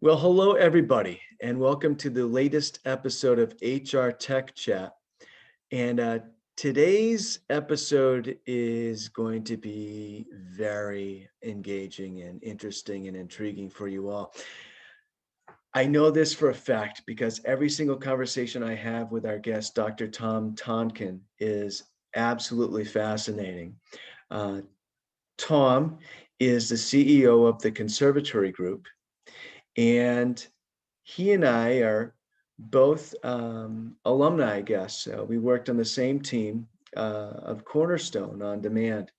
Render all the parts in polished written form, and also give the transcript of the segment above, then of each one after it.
Well, hello, everybody, and welcome to the latest episode of HR Tech Chat. And today's episode is going to be very engaging and interesting and intriguing for you all. I know this for a fact because every single conversation I have with our guest, Dr. Tom Tonkin, is absolutely fascinating. Uh, Tom is the CEO of the Conservatory Group, and he and I are both alumni, I guess. We worked on the same team of Cornerstone On Demand,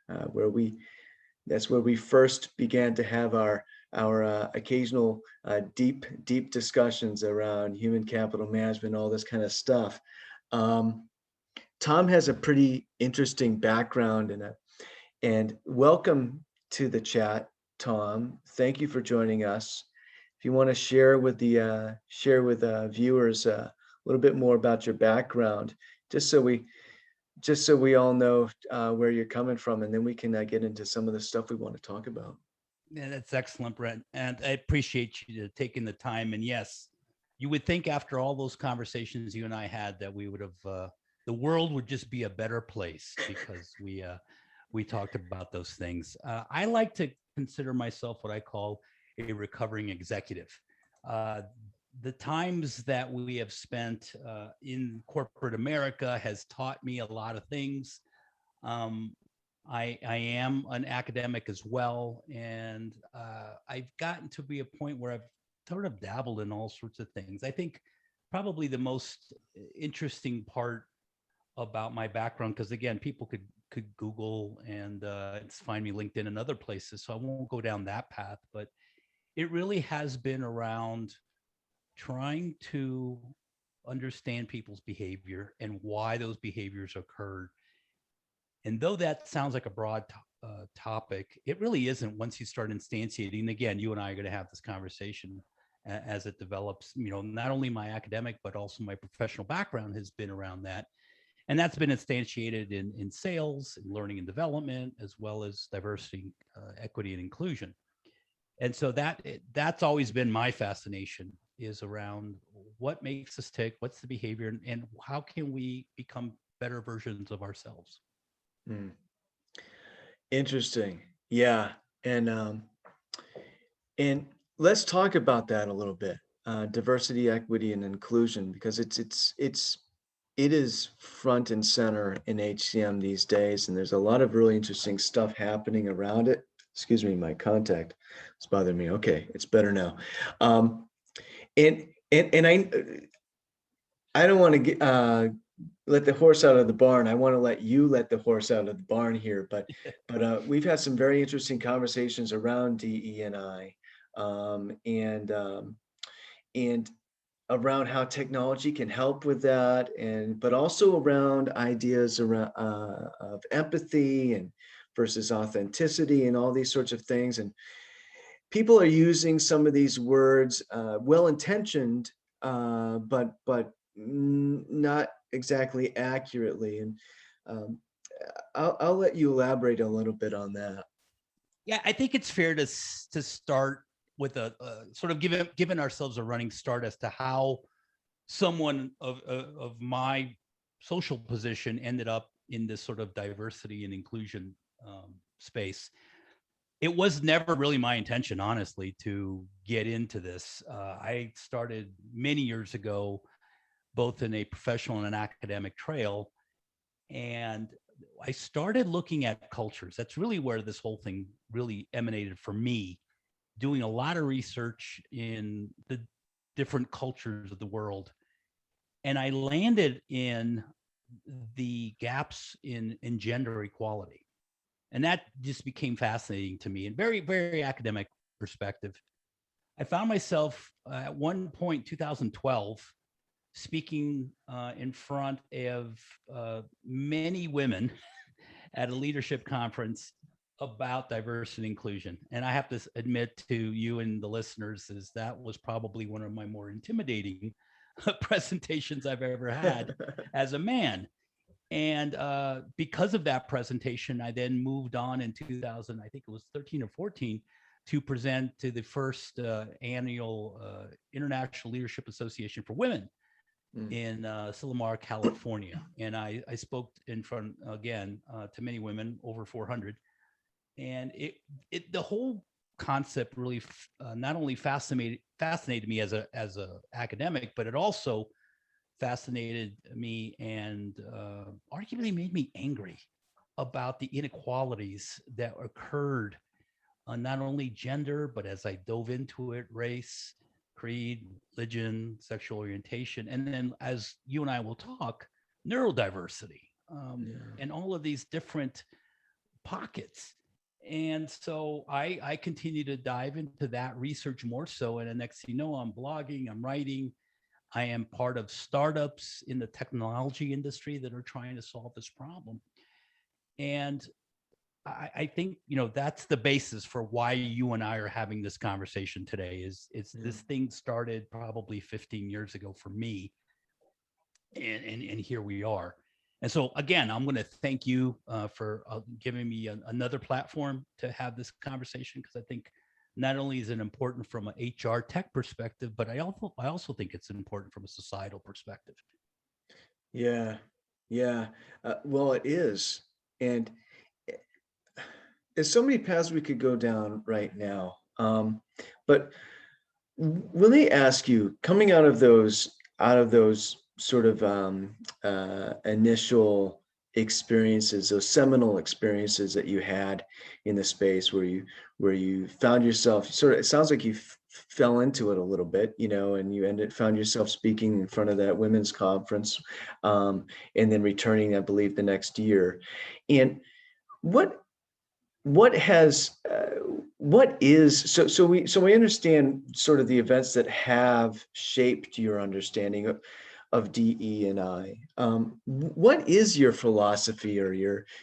that's where we first began to have our occasional deep discussions around human capital management, all this kind of stuff. Tom has a pretty interesting background and welcome to the chat, Tom. Thank you for joining us. If you want to share with the viewers a little bit more about your background, just so we all know where you're coming from, and then we can get into some of the stuff we want to talk about. Yeah, that's excellent, Brent. And I appreciate you taking the time. And yes, you would think after all those conversations you and I had that we would have, the world would just be a better place because we talked about those things. I like to consider myself what I call a recovering executive. The times that we have spent in corporate America has taught me a lot of things. I am an academic as well, and I've gotten to be a point where I've sort of dabbled in all sorts of things. I think probably the most interesting part about my background, because again, people could Google and find me LinkedIn and other places, so I won't go down that path, but it really has been around trying to understand people's behavior and why those behaviors occurred. And though that sounds like a broad topic, it really isn't once you start instantiating. And again, you and I are going to have this conversation as it develops. You know, not only my academic, but also my professional background has been around that. And that's been instantiated in sales, in learning and development, as well as diversity, equity, and inclusion. And so that's always been my fascination, is around what makes us tick, what's the behavior, and how can we become better versions of ourselves. Interesting. Yeah. And let's talk about that a little bit. Diversity, equity, and inclusion, because it is front and center in HCM these days, and there's a lot of really interesting stuff happening around it. Excuse me, my contact is bothering me. Okay, it's better now. And I don't want to let the horse out of the barn. I want to let you let the horse out of the barn here. But we've had some very interesting conversations around DE&I, and around how technology can help with that, but also around ideas around of empathy and versus authenticity and all these sorts of things. And people are using some of these words, well-intentioned, but not exactly accurately. And I'll let you elaborate a little bit on that. Yeah, I think it's fair to start with a sort of giving ourselves a running start as to how someone of my social position ended up in this sort of diversity and inclusion space. It was never really my intention, honestly, to get into this. I started many years ago, both in a professional and an academic trail, and I started looking at cultures. That's really where this whole thing really emanated for me, doing a lot of research in the different cultures of the world. And I landed in the gaps in gender equality. And that just became fascinating to me and very, very academic perspective. I found myself at one point, 2012, speaking in front of many women at a leadership conference about diversity and inclusion. And I have to admit to you and the listeners is that was probably one of my more intimidating presentations I've ever had as a man. And because of that presentation, I then moved on in 2000, I think it was 13 or 14, to present to the first annual International Leadership Association for Women in Silmar, California. And I spoke in front, again, to many women, over 400. And the whole concept really not only fascinated me as a academic, but it also fascinated me and arguably made me angry about the inequalities that occurred on not only gender, but as I dove into it, race, creed, religion, sexual orientation, and then as you and I will talk, neurodiversity, and all of these different pockets. And so I continue to dive into that research more so. And the next thing you know, I'm blogging, I'm writing. I am part of startups in the technology industry that are trying to solve this problem. And I think, that's the basis for why you and I are having this conversation today is this thing started probably 15 years ago for me. And here we are. And so, again, I'm going to thank you for giving me another platform to have this conversation, because I think not only is it important from an HR tech perspective, but I also think it's important from a societal perspective. Yeah. Well, it is. And there's so many paths we could go down right now. But let me ask you, coming out of those sort of initial experiences, those seminal experiences that you had in the space where you found yourself it sounds like you fell into it a little bit, and you found yourself speaking in front of that women's conference, and then returning, I believe, the next year. And what is so we understand sort of the events that have shaped your understanding of DE&I. What is your philosophy or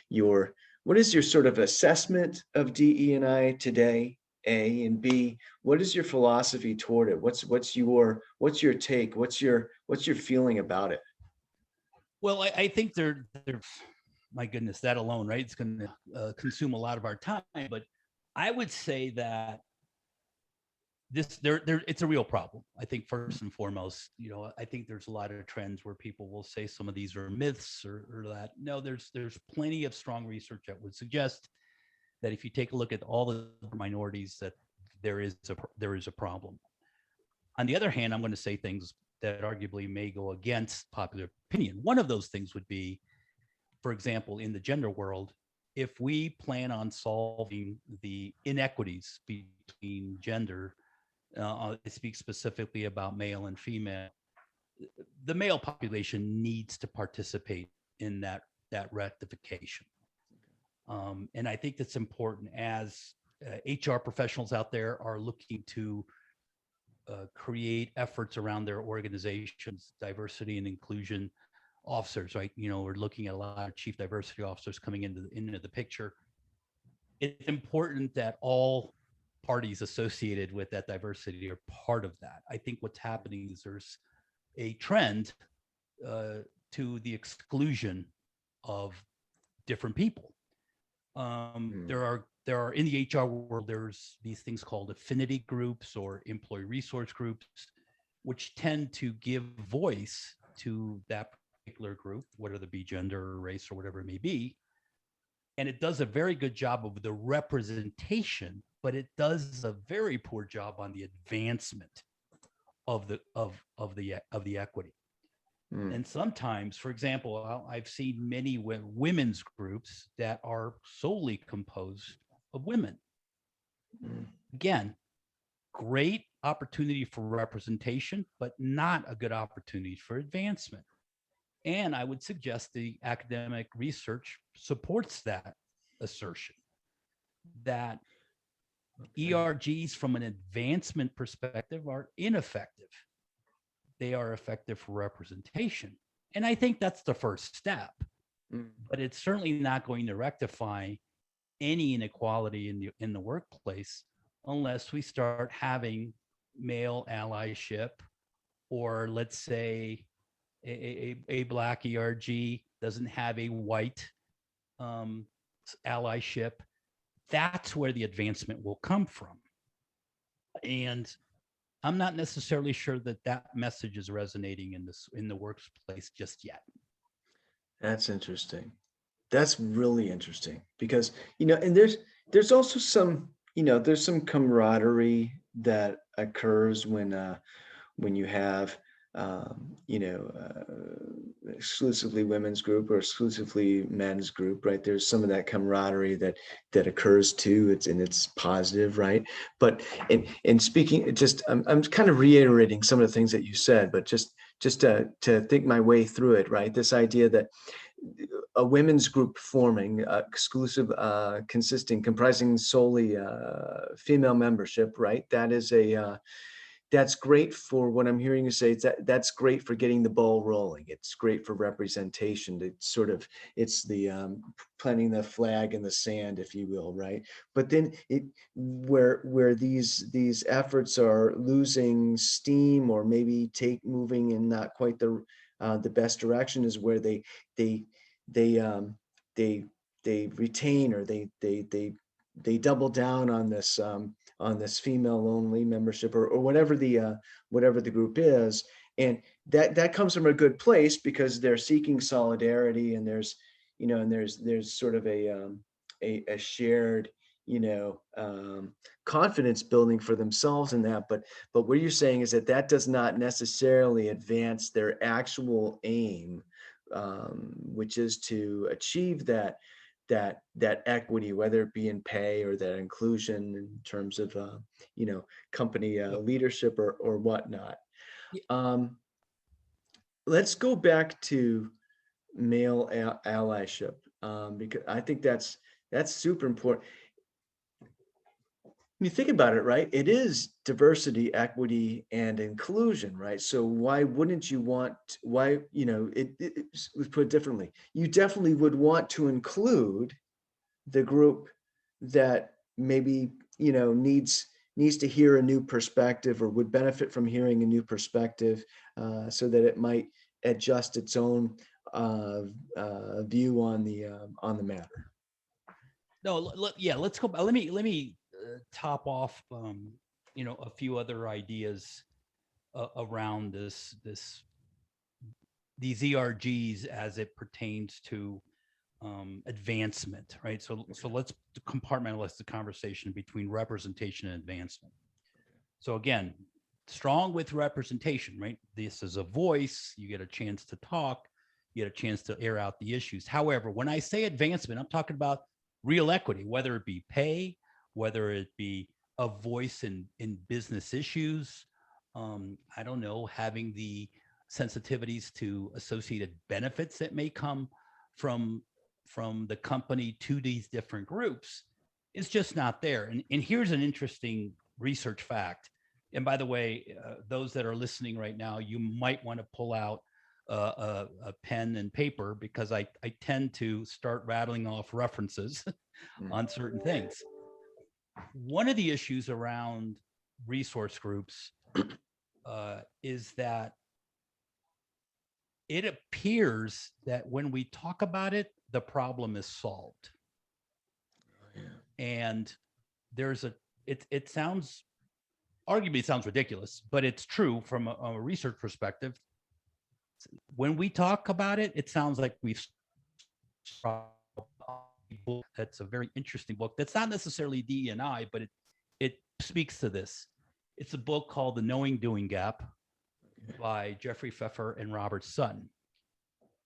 what is your sort of assessment of DE&I today, A, and B, what is your philosophy toward it? What's your take? What's your feeling about it? Well, I think they're my goodness, that alone, right? It's going to consume a lot of our time. But I would say that it's a real problem. I think first and foremost, I think there's a lot of trends where people will say some of these are myths or that. No, there's plenty of strong research that would suggest that if you take a look at all the minorities, that there is a problem. On the other hand, I'm going to say things that arguably may go against popular opinion. One of those things would be, for example, in the gender world, if we plan on solving the inequities between gender, I speak specifically about male and female, the male population needs to participate in that rectification. And I think that's important as HR professionals out there are looking to create efforts around their organizations, diversity and inclusion officers, right? We're looking at a lot of chief diversity officers coming into the picture. It's important that all parties associated with that diversity are part of that. I think what's happening is there's a trend to the exclusion of different people. There are in the HR world, there's these things called affinity groups or employee resource groups, which tend to give voice to that particular group, whether it be gender or race or whatever it may be. And it does a very good job of the representation, but it does a very poor job on the advancement of the equity. And sometimes, for example, I've seen many women's groups that are solely composed of women. Again, great opportunity for representation, but not a good opportunity for advancement. And I would suggest the academic research supports that assertion, that ERGs from an advancement perspective are ineffective. They are effective for representation. And I think that's the first step, but it's certainly not going to rectify any inequality in the workplace unless we start having male allyship, or let's say a Black ERG doesn't have a white allyship. That's where the advancement will come from. And I'm not necessarily sure that that message is resonating in the workplace just yet. That's interesting. That's really interesting because, and there's also some, there's some camaraderie that occurs when you have, exclusively women's group or exclusively men's group, right? There's some of that camaraderie that occurs too. It's positive, right? But in speaking, I'm kind of reiterating some of the things that you said, but just to think my way through it, right? This idea that a women's group forming, exclusive, comprising solely female membership, right? That's great for what I'm hearing you say. That's great for getting the ball rolling. It's great for representation. It's the planting the flag in the sand, if you will, right? But then where these efforts are losing steam or maybe moving in not quite the best direction is where they they um, they they retain or they double down on this female only membership or whatever the group is, and that comes from a good place because they're seeking solidarity, and there's sort of a shared confidence building for themselves in that. But what you're saying is that does not necessarily advance their actual aim, which is to achieve that equity, whether it be in pay or that inclusion in terms of company leadership or whatnot. Yeah. Let's go back to male allyship, because I think that's super important. When you think about it, right, it is diversity, equity, and inclusion, right? So why wouldn't you let's put it differently. You definitely would want to include the group that maybe, needs to hear a new perspective or would benefit from hearing a new perspective, so that it might adjust its own view on the matter. No, let's go. Let me top off, a few other ideas around these ERGs as it pertains to advancement, right? So let's compartmentalize the conversation between representation and advancement. So again, strong with representation, right? This is a voice. You get a chance to talk. You get a chance to air out the issues. However, when I say advancement, I'm talking about real equity, whether it be pay, whether it be a voice in business issues. I don't know, having the sensitivities to associated benefits that may come from the company to these different groups is just not there. And here's an interesting research fact. And by the way, those that are listening right now, you might want to pull out a pen and paper, because I tend to start rattling off references on certain things. One of the issues around resource groups is that it appears that when we talk about it, the problem is solved. Yeah. And it sounds, arguably sounds ridiculous, but it's true from a research perspective. When we talk about it, it sounds like we've that's a very interesting book. That's not necessarily DE&I, but it speaks to this. It's a book called The Knowing Doing Gap by Jeffrey Pfeffer and Robert Sutton.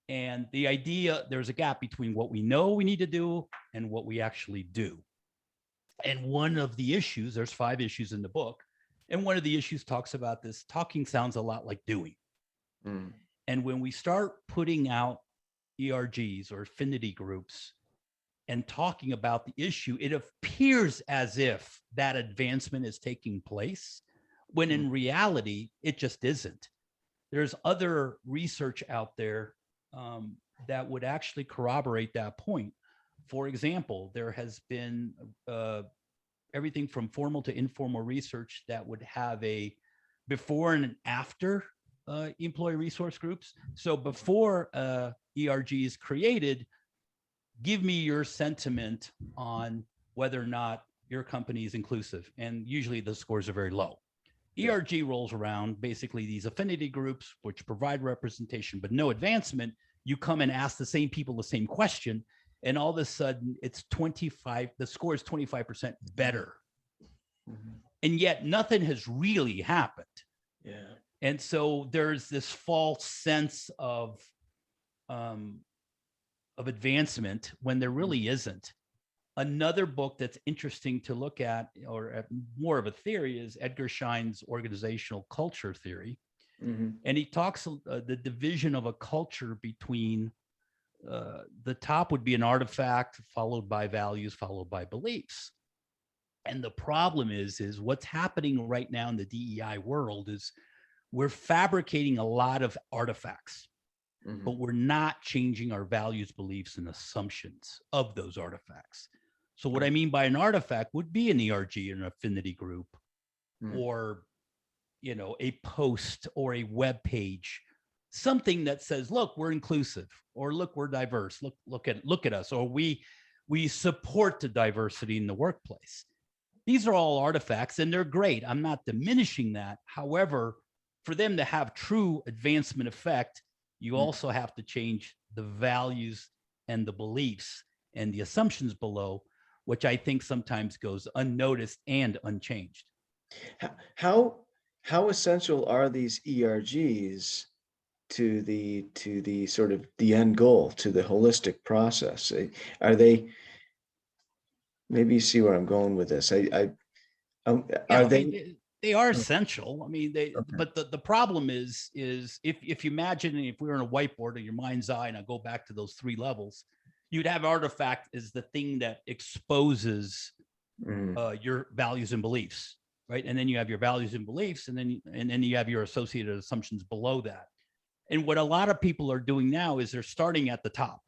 And the idea, there's a gap between what we know we need to do and what we actually do. And one of the issues, there's 5 issues in the book, and one of the issues talks about this: talking sounds a lot like doing. And when we start putting out ERGs or affinity groups and talking about the issue, it appears as if that advancement is taking place, when in reality, it just isn't. There's other research out there that would actually corroborate that point. For example, there has been everything from formal to informal research that would have a before and an after employee resource groups. So before ERG is created, give me your sentiment on whether or not your company is inclusive, and usually the scores are very low. Yeah. ERG rolls around, basically these affinity groups, which provide representation, but no advancement. You come and ask the same people the same question, and all of a sudden it's 25, the score is 25% better. Mhm. And yet nothing has really happened. Yeah. And so there's this false sense of advancement when there really isn't. Another book that's interesting to look at, or more of a theory, is Edgar Schein's organizational culture theory. Mhm. And he talks the division of a culture between the top would be an artifact, followed by values, followed by beliefs. And the problem is what's happening right now in the DEI world is we're fabricating a lot of artifacts, Mhm. but we're not changing our values, beliefs, and assumptions of those artifacts. So what I mean by an artifact would be an ERG, an affinity group, Mhm. or a post or a web page, something that says, look, we're inclusive, or look, we're diverse, look at us, or we support the diversity in the workplace. These are all artifacts and they're great. I'm not diminishing that. However, for them to have true advancement effect, you also have to change the values and the beliefs and the assumptions below, which I think sometimes goes unnoticed and unchanged. How essential are these ERGs to the sort of the end goal, to the holistic process? Are they, maybe you see where I'm going with this. Yeah, Are I mean, they? they are Oh, essential. I mean, okay. but the problem is if you imagine, if we were in a whiteboard in your mind's eye, and I go back to those three levels, you'd have artifact is the thing that exposes Mm, your values and beliefs, right? And then you have your values and beliefs, and then you have your associated assumptions below that. And what a lot of people are doing now is they're starting at the top.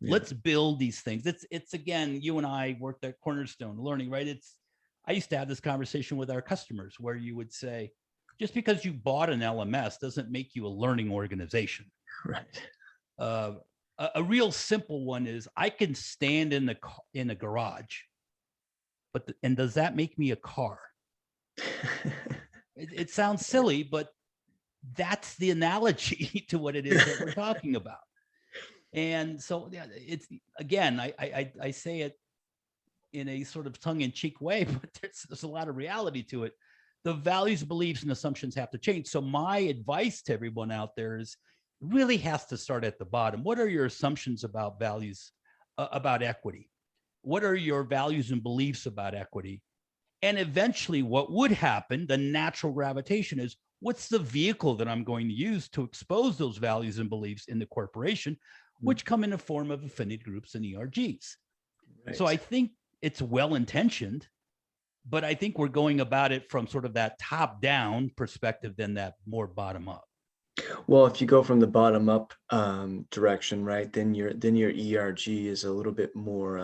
yeah. Let's build these things. It's again, you and I worked at Cornerstone Learning, right? I used to have this conversation with our customers where you would say, just because you bought an LMS doesn't make you a learning organization. Right. Uh, a real simple one is I can stand in a garage, and does that make me a car? It sounds silly, but that's the analogy to what it is that we're talking about. And so, yeah, it's again, I say it in a sort of tongue-in-cheek way, but there's a lot of reality to it. The values, beliefs, and assumptions have to change. So my advice to everyone out there is really has to start at the bottom. What are your assumptions about values, about equity? What are your values and beliefs about equity? And eventually what would happen, the natural gravitation is, what's the vehicle that I'm going to use to expose those values and beliefs in the corporation, which come in the form of affinity groups and ERGs. So I Right. think it's well-intentioned, but I think we're going about it from sort of that top-down perspective than that more bottom-up. Well, if you go from the bottom up direction, right, then your ERG is a little bit more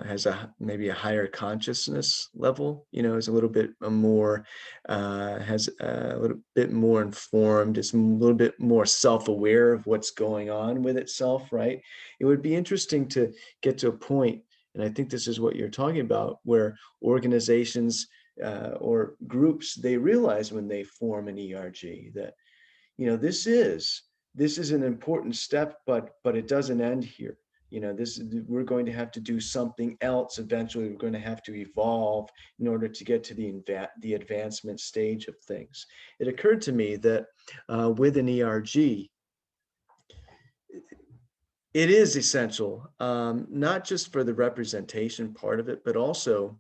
has maybe a higher consciousness level. Is a little bit more has a little bit more informed. It's a little bit more self-aware of what's going on with itself, right? It would be interesting to get to a point, and I think this is what you're talking about, where organizations or groups, they realize when they form an ERG that this is an important step, but it doesn't end here. We're going to have to do something else. Eventually we're going to have to evolve in order to get to the advancement stage of things. It occurred to me that with an ERG, it is essential, not just for the representation part of it, but also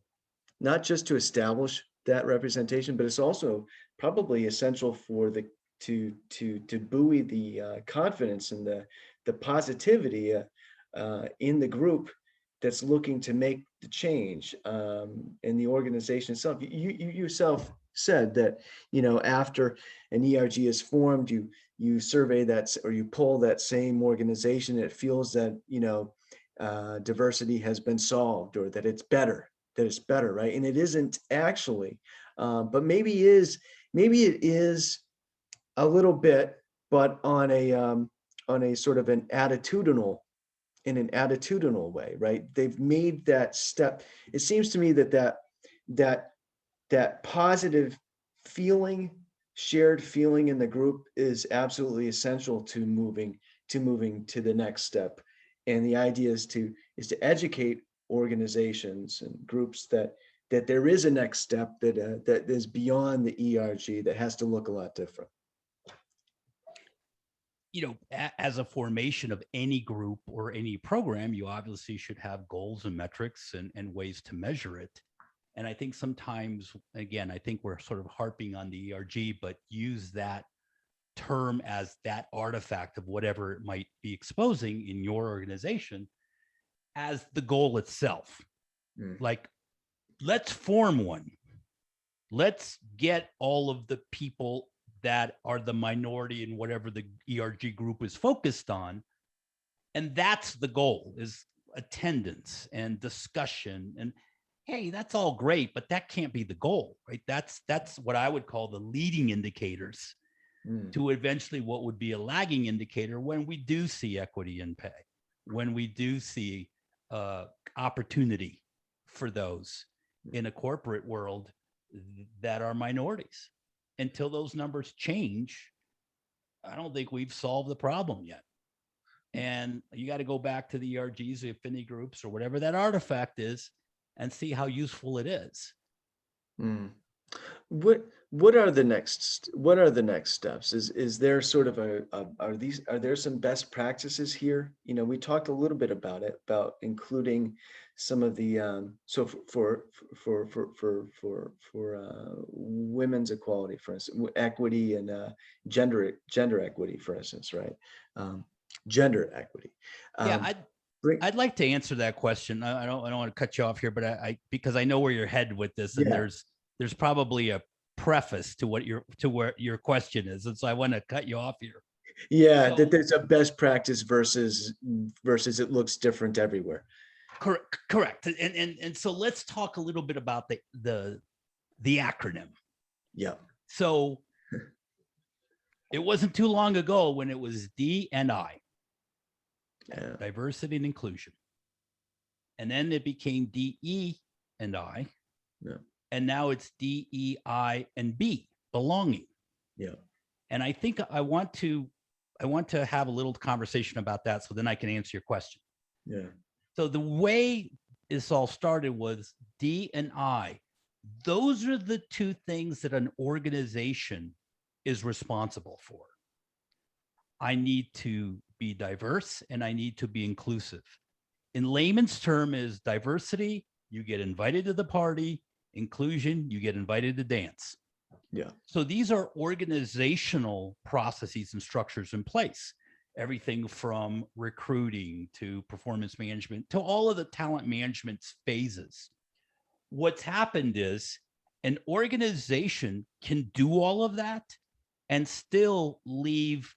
not just to establish that representation, but it's also probably essential for to buoy the confidence and the positivity in the group that's looking to make the change in the organization itself. You yourself said that after an ERG is formed, you survey that, or you poll that same organization. It feels that diversity has been solved, or that it's better, right? And it isn't actually, but maybe it is a little bit, but on a sort of an attitudinal in an attitudinal way, right? They've made that step. It seems to me that positive feeling, shared feeling in the group is absolutely essential to moving to the next step. And the idea is to educate organizations and groups that there is a next step that is beyond the ERG, that has to look a lot different. As a formation of any group or any program, you obviously should have goals and metrics and ways to measure it. And I think sometimes, again, I think we're sort of harping on the ERG, but use that term as that artifact of whatever it might be exposing in your organization as the goal itself. Like, let's form one. Let's get all of the people that are the minority in whatever the ERG group is focused on. And that's the goal, is attendance and discussion. And hey, that's all great, but that can't be the goal, right? That's what I would call the leading indicators to eventually what would be a lagging indicator when we do see equity in pay, when we do see opportunity for those in a corporate world that are minorities. Until those numbers change, I don't think we've solved the problem yet. And you got to go back to the ERGs, the affinity groups, or whatever that artifact is, and see how useful it is. What are the next steps? Is there sort of are there some best practices here? We talked a little bit about it, about including some of the so for women's equality, for instance, equity, and gender equity, for instance, right? Gender equity. I'd like to answer that question. I don't want to cut you off here, but I because I know where you're headed with this, and there's probably a preface to where your question is, and so I want to cut you off here. Yeah, so, that there's a best practice versus it looks different everywhere. Correct. And so let's talk a little bit about the acronym. Yeah. So it wasn't too long ago when it was DE&I. Yeah. Diversity and inclusion. And then it became DE&I. Yeah. And now it's DEI and B, belonging. Yeah. And I think I want to have a little conversation about that, so then I can answer your question. Yeah. So the way this all started was D&I. Those are the two things that an organization is responsible for. I need to be diverse and I need to be inclusive. In layman's term is diversity, you get invited to the party. Inclusion, you get invited to dance. Yeah. So these are organizational processes and structures in place. Everything from recruiting to performance management to all of the talent management phases. What's happened is an organization can do all of that and still leave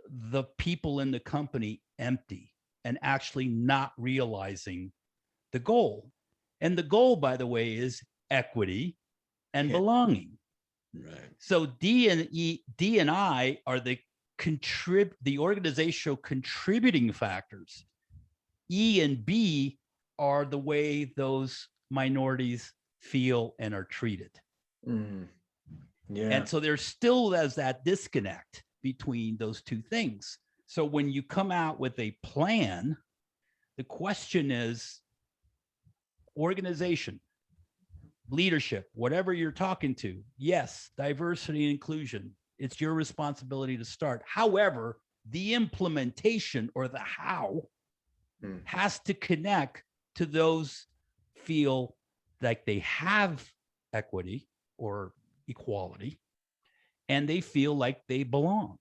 the people in the company empty and actually not realizing the goal. And the goal, by the way, is equity and belonging. Right. So D&I are the organizational contributing factors. E and B are the way those minorities feel and are treated. Yeah. And so there's still that disconnect between those two things. So when you come out with a plan, the question is, organization, leadership, whatever you're talking to, yes, diversity and inclusion, it's your responsibility to start. However, the implementation or the how has to connect to those feel like they have equity or equality and they feel like they belong.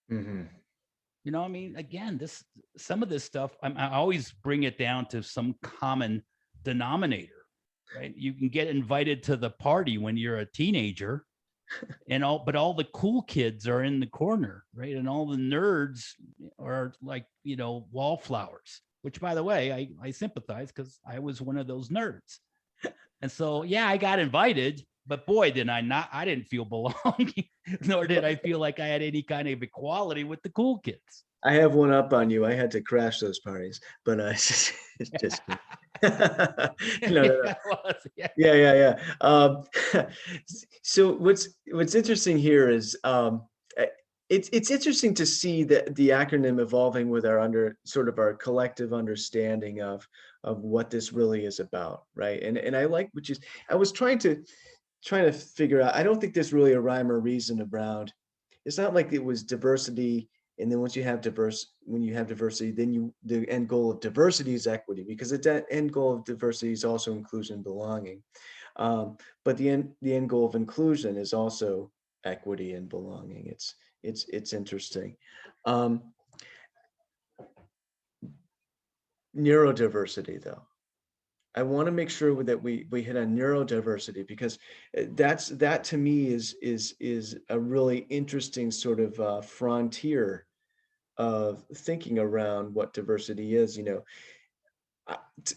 You know, I mean, again, some of this stuff, I always bring it down to some common denominator. Right? You can get invited to the party when you're a teenager but all the cool kids are in the corner, right? And all the nerds are like, wallflowers, which, by the way, I sympathize because I was one of those nerds. And so, yeah, I got invited, but boy, I didn't feel belonging, nor did I feel like I had any kind of equality with the cool kids. I have one up on you. I had to crash those parties, but it's just kidding. No. It was, yeah. Yeah. So what's interesting here is uh, it's interesting to see the acronym evolving with our collective understanding of what this really is about, right? And I like I was trying to figure out. I don't think there's really a rhyme or reason around. It's not like it was diversity, and then when you have diversity, then the end goal of diversity is equity, because the end goal of diversity is also inclusion and belonging. But the end goal of inclusion is also equity and belonging. It's interesting. Um, Neurodiversity, though. I want to make sure that we hit on neurodiversity, because that to me is a really interesting sort of frontier of thinking around what diversity is.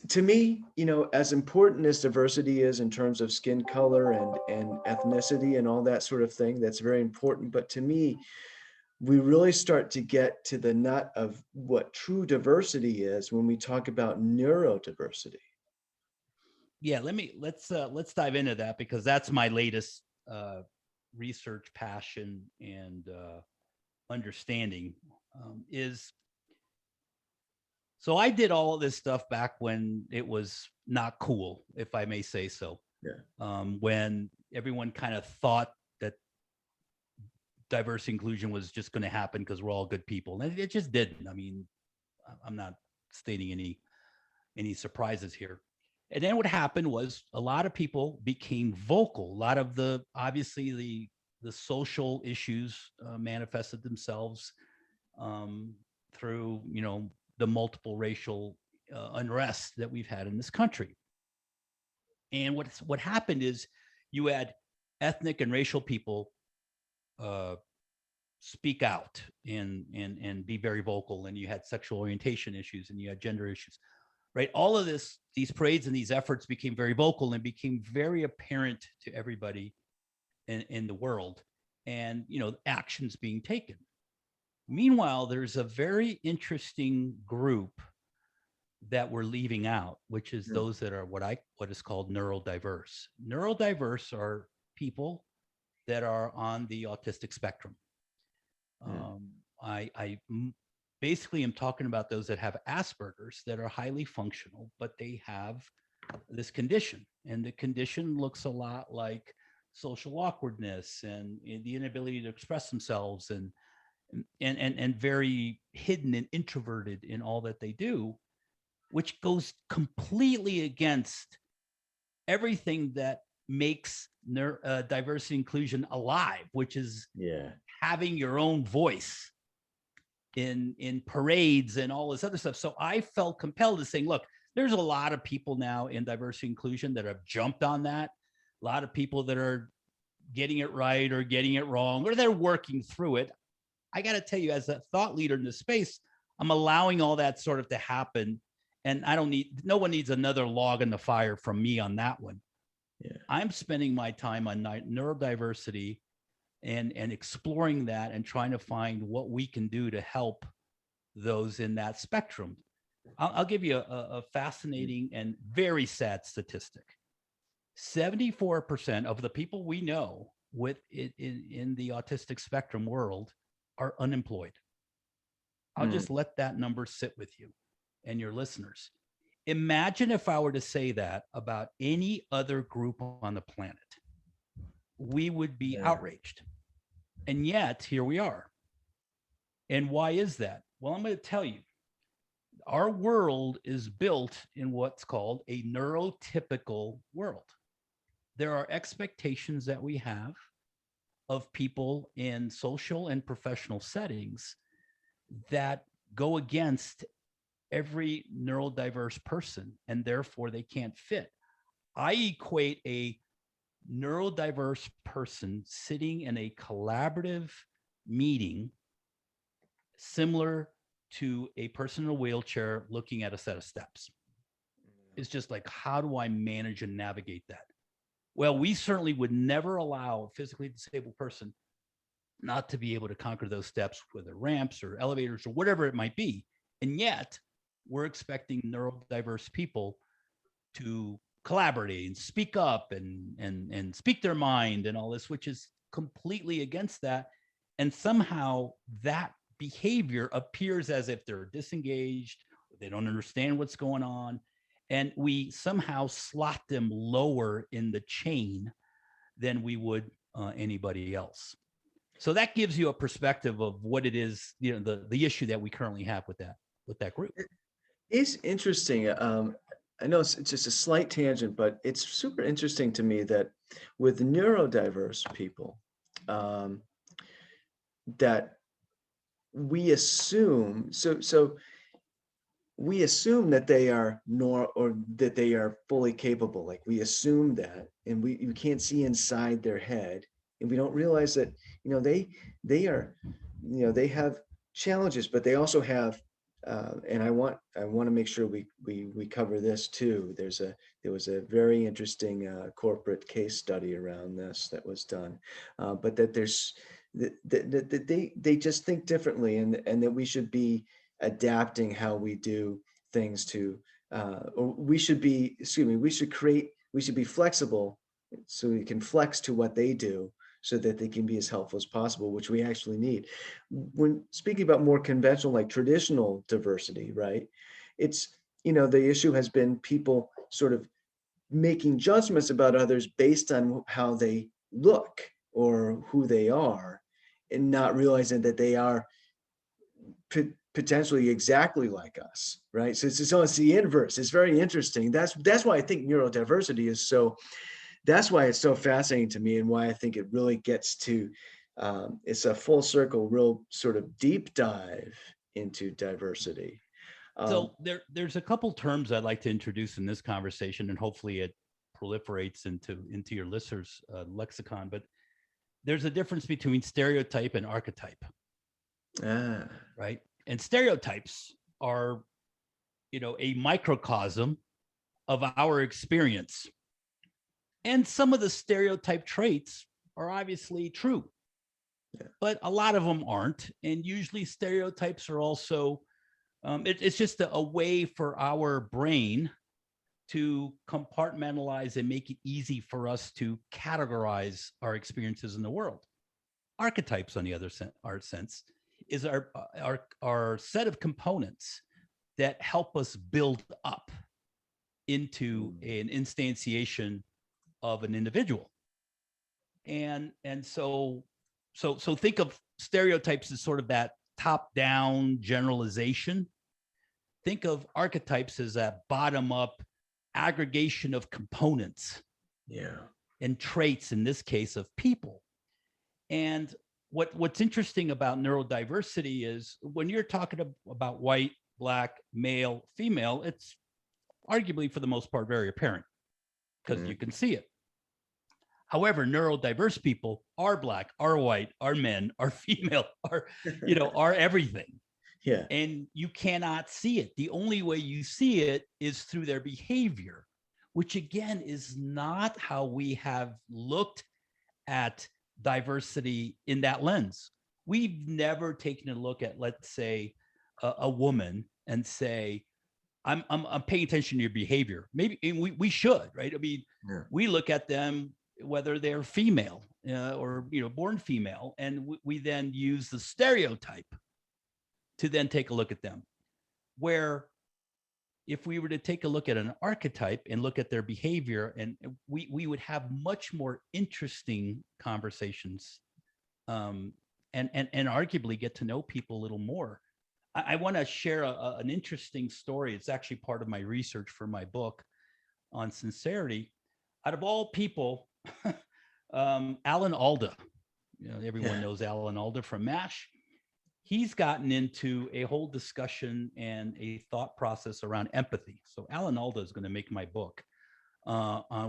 To me, as important as diversity is in terms of skin color and ethnicity and all that sort of thing, that's very important. But to me, we really start to get to the nut of what true diversity is when we talk about neurodiversity. Yeah, let's dive into that, because that's my latest research passion and understanding. Is So I did all of this stuff back when it was not cool, if I may say so. Yeah. When everyone kind of thought that diverse inclusion was just going to happen because we're all good people, and it just didn't. I mean, I'm not stating any surprises here. And then what happened was a lot of people became vocal. A lot of obviously the social issues manifested themselves through the multiple racial unrest that we've had in this country. And what happened is you had ethnic and racial people speak out and be very vocal, and you had sexual orientation issues and you had gender issues, right? All of these parades and these efforts became very vocal and became very apparent to everybody in the world, and actions being taken. Meanwhile, there's a very interesting group that we're leaving out, which is those that are what is called neurodiverse. Neurodiverse are people that are on the autistic spectrum. I basically am talking about those that have Asperger's, that are highly functional, but they have this condition, and the condition looks a lot like social awkwardness and the inability to express themselves, and very hidden and introverted in all that they do, which goes completely against everything that makes diversity inclusion alive, which is having your own voice in parades and all this other stuff. So I felt compelled to say, look, there's a lot of people now in diversity inclusion that have jumped on that. A lot of people that are getting it right or getting it wrong, or they're working through it. I got to tell you, as a thought leader in this space, I'm allowing all that sort of to happen. And no one needs another log in the fire from me on that one. Yeah. I'm spending my time on neurodiversity and exploring that and trying to find what we can do to help those in that spectrum. I'll give you a fascinating and very sad statistic. 74% of the people we know in the autistic spectrum world are unemployed. I'll just let that number sit with you and your listeners. Imagine if I were to say that about any other group on the planet. We would be outraged. And yet, here we are. And why is that? Well, I'm going to tell you. Our world is built in what's called a neurotypical world. There are expectations that we have of people in social and professional settings that go against every neurodiverse person, and therefore they can't fit. I equate a neurodiverse person sitting in a collaborative meeting similar to a person in a wheelchair looking at a set of steps. It's just like, how do I manage and navigate that? Well, we certainly would never allow a physically disabled person not to be able to conquer those steps, whether ramps or elevators or whatever it might be. And yet we're expecting neurodiverse people to collaborate and speak up and speak their mind and all this, which is completely against that. And somehow that behavior appears as if they're disengaged, they don't understand what's going on. And we somehow slot them lower in the chain than we would anybody else. So that gives you a perspective of what it is, the issue that we currently have with that group. It's interesting. I know it's just a slight tangent, but it's super interesting to me that with neurodiverse people, that we assume we assume that they are or that they are fully capable. Like we assume that, and you can't see inside their head, and we don't realize that they are they have challenges, but they also have. And I want to make sure we cover this too. There was a very interesting corporate case study around this that was done, but that they just think differently, and that we should be adapting how we do things to, or we should be flexible so we can flex to what they do so that they can be as helpful as possible, which we actually need. When speaking about more conventional, like traditional diversity, right? It's, the issue has been people sort of making judgments about others based on how they look or who they are, and not realizing that they are potentially exactly like us, right? So it's almost the inverse. It's very interesting. That's why I think neurodiversity is so. That's why it's so fascinating to me, and why I think it really gets to. It's a full circle, real sort of deep dive into diversity. So there's a couple terms I'd like to introduce in this conversation, and hopefully it proliferates into your listeners' lexicon. But there's a difference between stereotype and archetype, right? And stereotypes are, a microcosm of our experience. And some of the stereotype traits are obviously true, but a lot of them aren't. And usually stereotypes are also, it's just a way for our brain to compartmentalize and make it easy for us to categorize our experiences in the world. Archetypes, on the other sense, is our set of components that help us build up into an instantiation of an individual. And so think of stereotypes as sort of that top-down generalization. Think of archetypes as that bottom-up aggregation of components and traits, in this case, of people. And what's interesting about neurodiversity is when you're talking about white, black, male, female, it's arguably for the most part very apparent because you can see it. However, neurodiverse people are black, are white, are men, are female, are everything. Yeah. And you cannot see it. The only way you see it is through their behavior, which again is not how we have looked at diversity in that lens. We've never taken a look at, let's say, a woman and say, I'm paying attention to your behavior. Maybe we should, right? I mean, we look at them, whether they're female or born female, and we then use the stereotype to then take a look at them. Where if we were to take a look at an archetype and look at their behavior, and we would have much more interesting conversations, and arguably get to know people a little more. I want to share an interesting story. It's actually part of my research for my book on sincerity. Out of all people, Alan Alda, everyone knows Alan Alda from MASH. He's gotten into a whole discussion and a thought process around empathy. So Alan Alda is going to make my book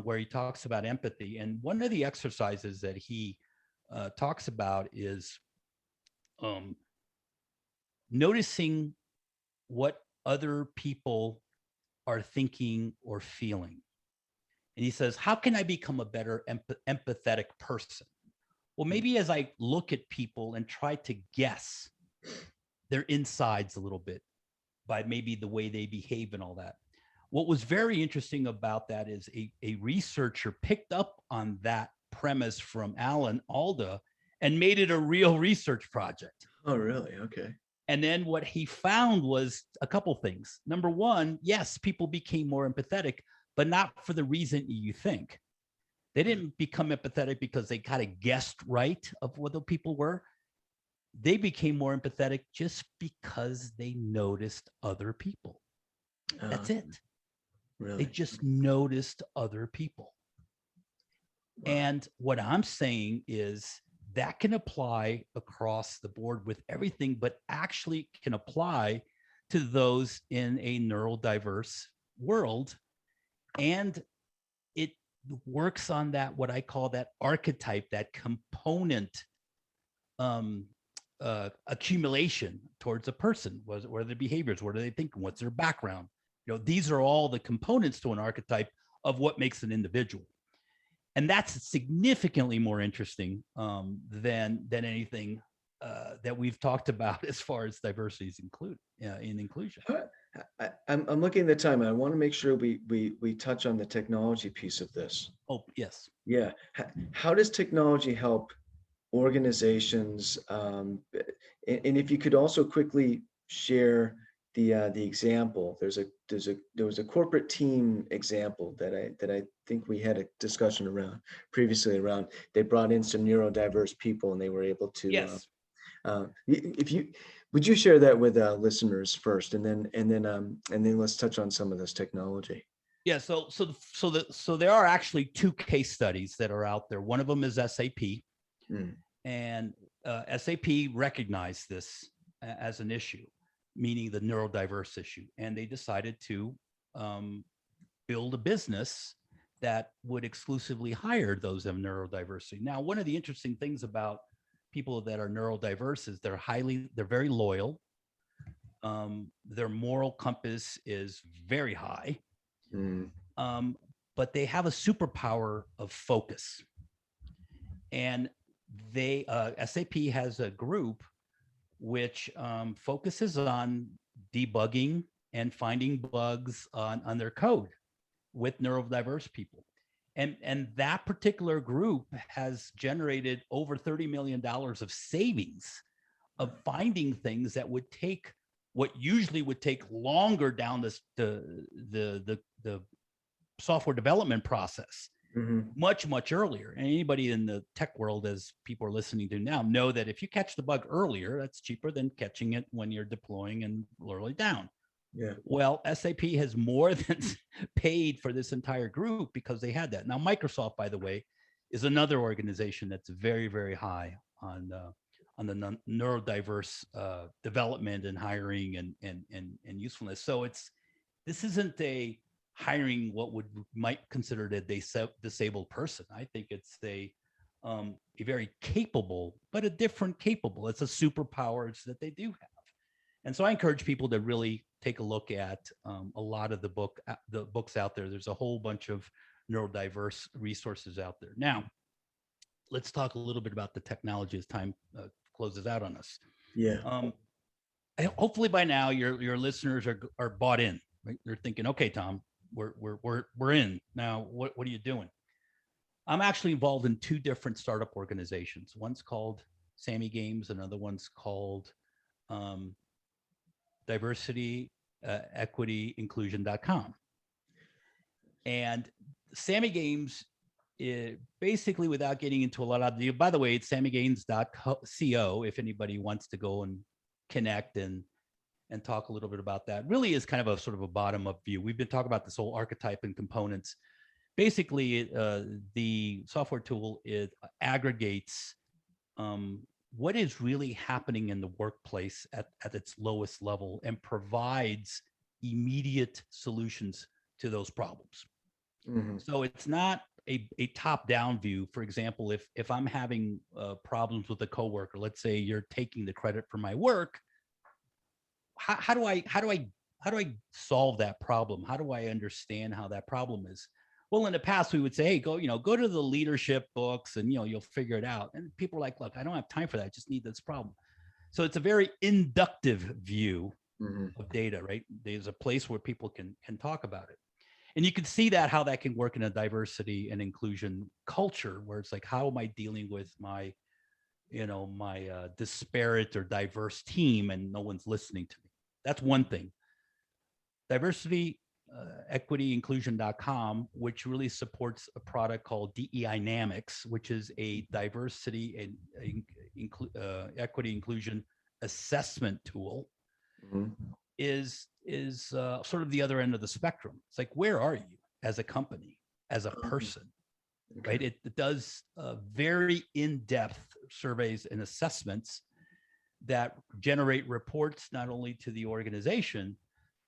where he talks about empathy. And one of the exercises that he talks about is noticing what other people are thinking or feeling. And he says, how can I become a better empathetic person? Well, maybe as I look at people and try to guess their insides a little bit by maybe the way they behave and all that. What was very interesting about that is a researcher picked up on that premise from Alan Alda and made it a real research project. Oh, really? Okay. And then what he found was a couple things. Number one, yes, people became more empathetic, but not for the reason you think. They didn't become empathetic because they kind of guessed right of what the people were. They became more empathetic just because they noticed other people. That's it. Really? They just noticed other people. Wow. And what I'm saying is that can apply across the board with everything, but actually can apply to those in a neurodiverse world. And it works on that, what I call that archetype, that component accumulation towards a person. What are their behaviors? What are they thinking? What's their background? You know, these are all the components to an archetype of what makes an individual. And that's significantly more interesting than anything that we've talked about as far as diversity is in inclusion. I'm looking at the time. I want to make sure we touch on the technology piece of this. Oh, yes. Yeah. How does technology help organizations? And if you could also quickly share the example. There was a corporate team example that I think we had a discussion around previously around. They brought in some neurodiverse people and they were able to. Yes. Would you share that with listeners first, and then let's touch on some of this technology. Yeah. So there are actually two case studies that are out there. One of them is SAP, and SAP recognized this as an issue, meaning the neurodiverse issue, and they decided to build a business that would exclusively hire those of neurodiversity. Now, one of the interesting things about people that are neurodiverse is they're very loyal. Their moral compass is very high, but they have a superpower of focus. And SAP has a group which focuses on debugging and finding bugs on their code with neurodiverse people. And that particular group has generated over $30 million of savings of finding things that would take what usually would take longer down the software development process much earlier. And anybody in the tech world, as people are listening to now, know that if you catch the bug earlier, that's cheaper than catching it when you're deploying and early down. Yeah. Well, SAP has more than paid for this entire group because they had that. Now, Microsoft, by the way, is another organization that's very, very high on the neurodiverse development and hiring and usefulness. So this isn't a hiring what might consider a disabled person. I think it's a very capable, but a different capable. It's a superpower that they do have. And so I encourage people to really take a look at a lot of the books out there. There's a whole bunch of neurodiverse resources out there. Now, let's talk a little bit about the technology as time closes out on us. Yeah. Hopefully by now your listeners are bought in. Right? They're thinking, okay, Tom, we're in now. What are you doing? I'm actually involved in two different startup organizations. One's called Sammy Games. Another one's called Diversity, Equity, Inclusion.com. And Sammy Games, basically, without getting into a lot of the, by the way, it's sammygames.co if anybody wants to go and connect and talk a little bit about that. Really is kind of a sort of a bottom-up view. We've been talking about this whole archetype and components. Basically, the software tool aggregates what is really happening in the workplace at its lowest level and provides immediate solutions to those problems. So it's not a top-down view. For example, if I'm having problems with a coworker, let's say you're taking the credit for my work, how do I solve that problem? How do I understand how that problem is? Well, in the past, we would say, hey, go to the leadership books and, you'll figure it out. And people are like, look, I don't have time for that. I just need this problem. So it's a very inductive view of data, right? There's a place where people can talk about it. And you can see that how that can work in a diversity and inclusion culture, where it's like, how am I dealing with my disparate or diverse team and no one's listening to me? That's one thing. Diversity, equityinclusion.com, which really supports a product called DE&I, which is a diversity and equity inclusion assessment tool, is sort of the other end of the spectrum. It's like, where are you as a company, as a person? Okay. Right? It does very in-depth surveys and assessments that generate reports not only to the organization,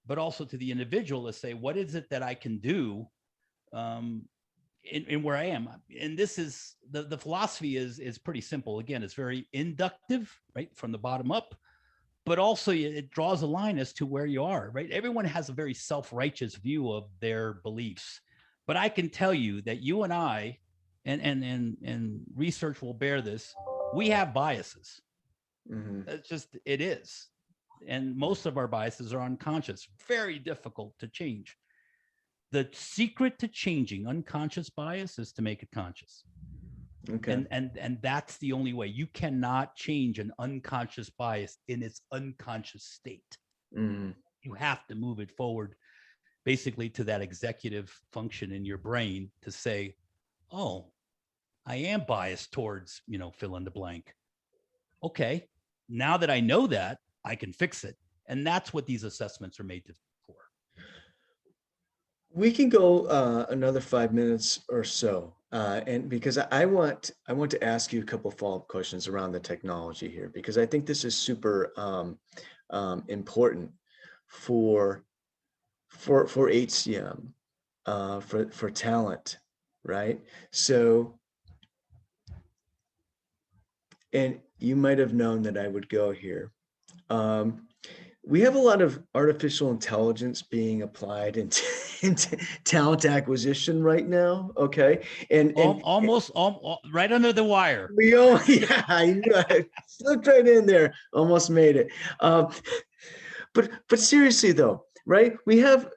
but also to the individual to say, what is it that I can do in where I am? And this is, the philosophy is pretty simple. Again, it's very inductive, right? From the bottom up, but also it draws a line as to where you are, right? Everyone has a very self-righteous view of their beliefs. But I can tell you that you and I, and research will bear this, we have biases. It's just, it is. And most of our biases are unconscious, very difficult to change. The secret to changing unconscious bias is to make it conscious. Okay. And that's the only way. You cannot change an unconscious bias in its unconscious state. You have to move it forward, basically to that executive function in your brain to say, oh, I am biased towards, fill in the blank. Okay, now that I know that, I can fix it. And that's what these assessments are made for. We can go another 5 minutes or so. And because I want to ask you a couple follow-up questions around the technology here, because I think this is super important for HCM, for talent, right? So, and you might have known that I would go here. We have a lot of artificial intelligence being applied into talent acquisition right now. Okay, and almost right under the wire. Yeah, I knew I slipped right in there, almost made it. But seriously though, right? We have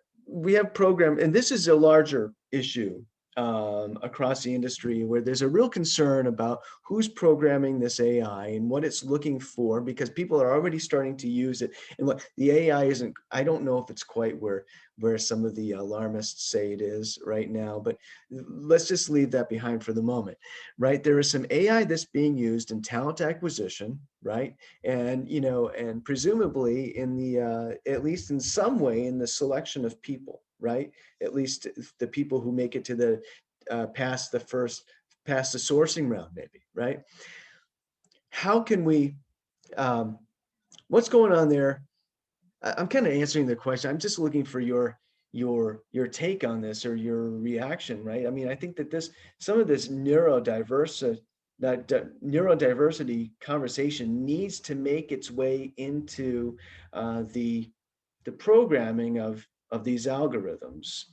program, and this is a larger issue across the industry, where there's a real concern about who's programming this AI and what it's looking for, because people are already starting to use it. And what the AI isn't, I don't know if it's quite where some of the alarmists say it is right now, but let's just leave that behind for the moment, right? There is some AI that's being used in talent acquisition, right? And, and presumably in the, at least in some way, in the selection of people, right? At least the people who make it to the past the sourcing round, maybe, right? How can we, what's going on there? I'm kind of answering the question. I'm just looking for your take on this, or your reaction, right? I mean, I think that some of this neurodiversity conversation needs to make its way into the programming of these algorithms.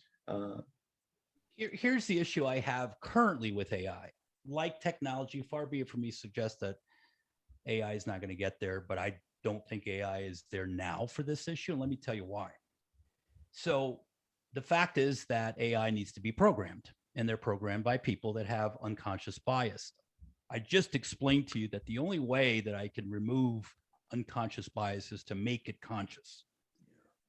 Here's the issue I have currently with AI. Like technology, far be it from me to suggest that AI is not going to get there, but I don't think AI is there now for this issue. And let me tell you why. So the fact is that AI needs to be programmed, and they're programmed by people that have unconscious bias. I just explained to you that the only way that I can remove unconscious bias is to make it conscious,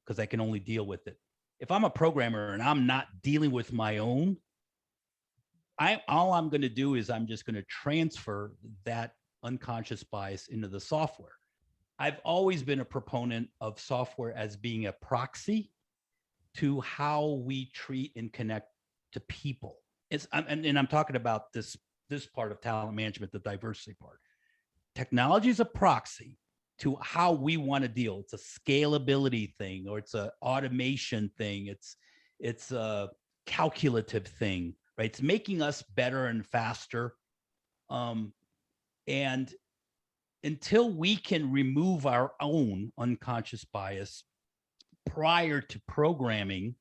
because I can only deal with it. If I'm a programmer and I'm not dealing with my own, all I'm going to do is I'm just going to transfer that unconscious bias into the software. I've always been a proponent of software as being a proxy to how we treat and connect to people. And I'm talking about this part of talent management, the diversity part. Technology is a proxy to how we want to deal. It's a scalability thing, or it's a automation thing. It's a calculative thing, right? It's making us better and faster. And until we can remove our own unconscious bias prior to programming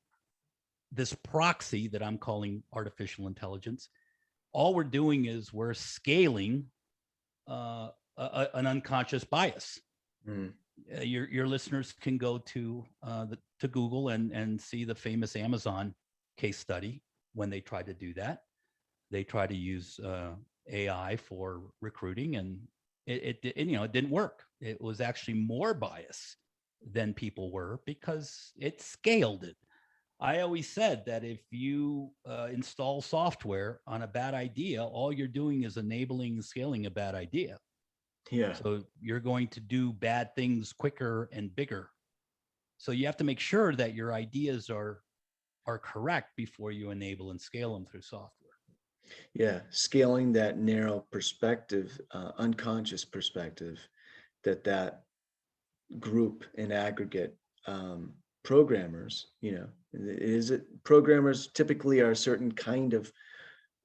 this proxy that I'm calling artificial intelligence, all we're doing is we're scaling an unconscious bias. Mm. Your listeners can go to Google and see the famous Amazon case study. When they try to do that, they try to use AI for recruiting, and it didn't work. It was actually more bias than people were because it scaled it. I always said that if you install software on a bad idea, all you're doing is enabling and scaling a bad idea. Yeah. So you're going to do bad things quicker and bigger. So you have to make sure that your ideas are correct before you enable and scale them through software. Yeah. Scaling that narrow perspective, unconscious perspective that group in aggregate, programmers, programmers typically are a certain kind of,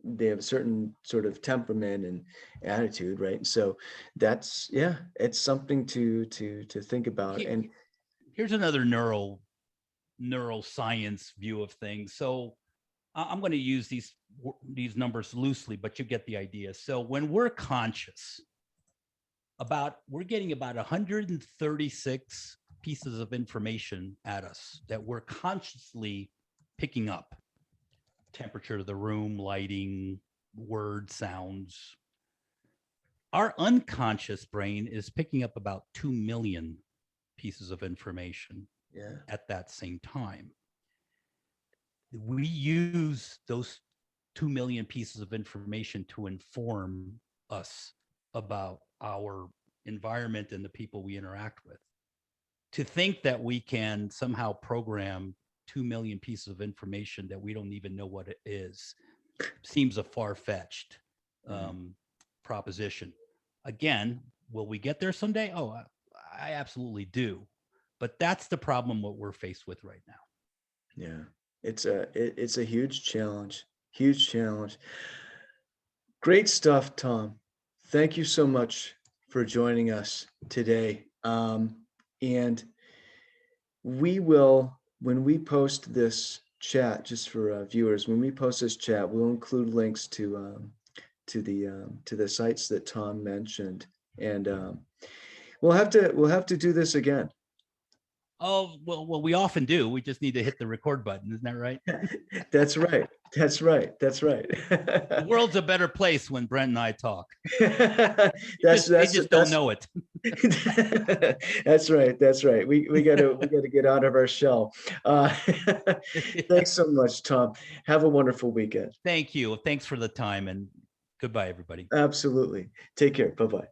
they have a certain sort of temperament and attitude, right? So that's, yeah, it's something to think about. And Here's another neuroscience view of things. So I'm going to use these numbers loosely, but you get the idea. So when we're conscious, we're getting about 136 pieces of information at us that we're consciously picking up. Temperature of the room, lighting, word sounds. Our unconscious brain is picking up about 2 million pieces of information at that same time. We use those 2 million pieces of information to inform us about our environment and the people we interact with. To think that we can somehow program 2 million pieces of information that we don't even know what it is seems a far-fetched proposition. Again, will we get there someday? Oh, I absolutely do. But that's the problem what we're faced with right now. Yeah, it's a huge challenge. Huge challenge. Great stuff, Tom. Thank you so much for joining us today. And we will, when we post this chat, just for viewers, when we post this chat, we'll include links to the sites that Tom mentioned, and we'll have to do this again. Oh, well, we often do. We just need to hit the record button. Isn't that right? That's right. That's right. That's right. The world's a better place when Brent and I talk. They just don't know it. That's right. That's right. We gotta get out of our shell. Thanks so much, Tom. Have a wonderful weekend. Thank you. Thanks for the time, and goodbye, everybody. Absolutely. Take care. Bye-bye.